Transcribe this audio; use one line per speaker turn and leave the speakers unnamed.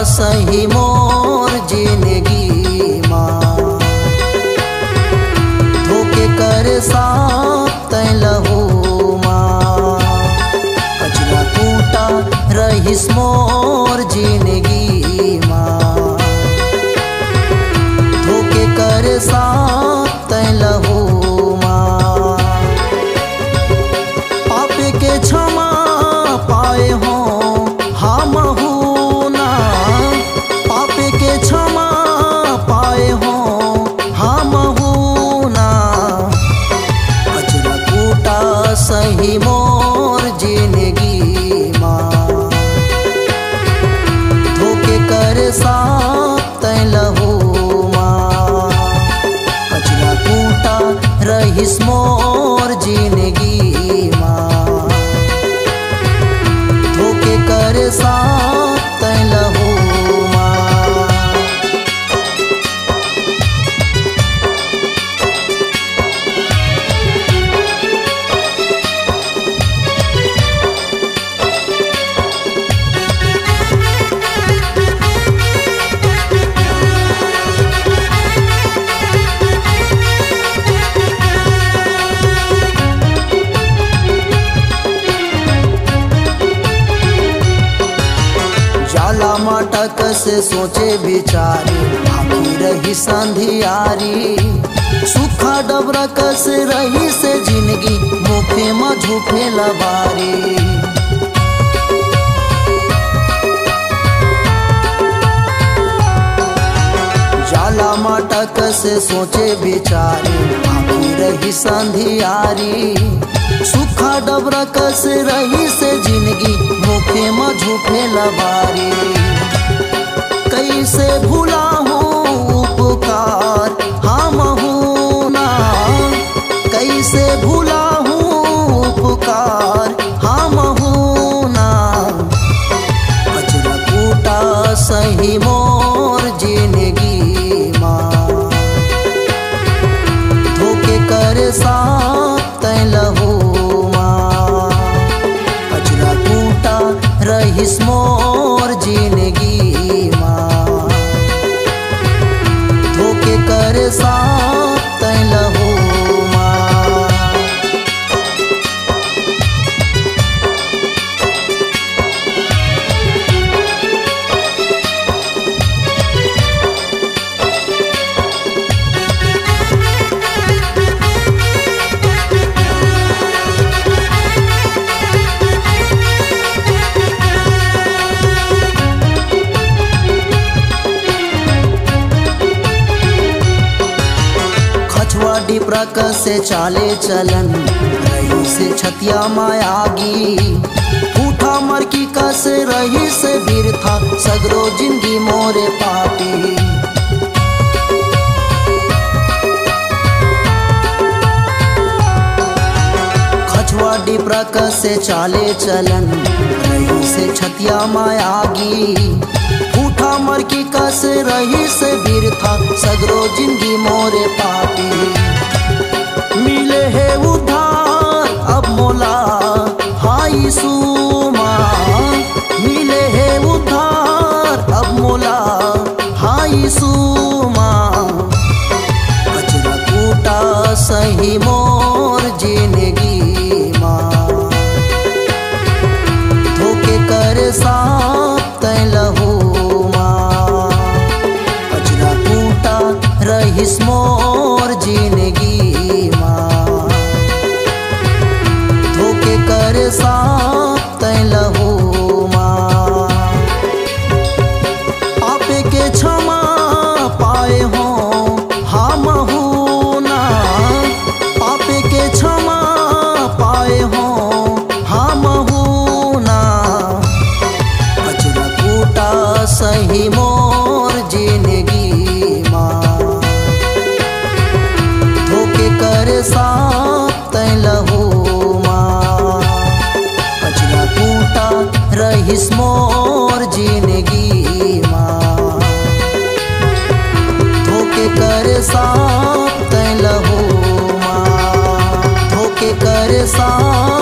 सही मोर जिंदगी माँ धोखे कर साथ लहू माँ कचरा कूटा रहीस मोर जिंदगी माँ धोखे कर साथ लहू माँ पाप के क्षमा पाए हो हम क्षमा पाए हो हम ना कचरा कूटा सही मोर जिंदगी माँ धोखे कर साथ लहू माँ कचरा कूटा रहीस मोर जिंदगी माँ धोखे कर साथ लहू माटक से सोचे बिचारी आखी रही संधियारी सूखा डबरक से रही से जिंदगी मुखे में झूठे लबारी जाला माटक से सोचे बिचारी आखी रही संधियारी सूखा डबरक से रही से जिंदगी मुखे में झूठे लबारी कैसे भूला हूँ उपकार हम ना कैसे भूला हूँ उपकार हम ना कचरा कूटा सही मोर जिंदगी माँ धोखे कर साथ लहू माँ कचरा कूटा रहीस मोर जिंदगी माँ धोखे कर साथ लहू माँ डिप्रक से चाले चलन रही से छतिया मायागी उठा मर की कस रही से वीर था सगरो जिंदगी मोरे पापी खचवा डिप्रक से चाले चलन रही से छतिया मायागी उठा मर की कस रही से वीर था सगरो जिंदगी मोरे पापी मिले है उधार अब मोला हाई सुमा मिले है उधार अब मोला हाई सुमा कचरा कूटा सही मोर जिंदगी माँ धोखे कर साथ लहू माँ कचरा कूटा रहीस मोर जिंदगी करे साथ तै लहू माँ। पापे के क्षमा पाए हो हम ना, पापे के क्षमा पाए हो हम ना। कचरा कूटा सही मोर जिंदगी माँ, धोखे करे साथ तै लहू माँ। कचरा कूटा रहिस मोर जिंदगी माँ, धोखे करे साथ तै लहू माँ, धोखे करे साथ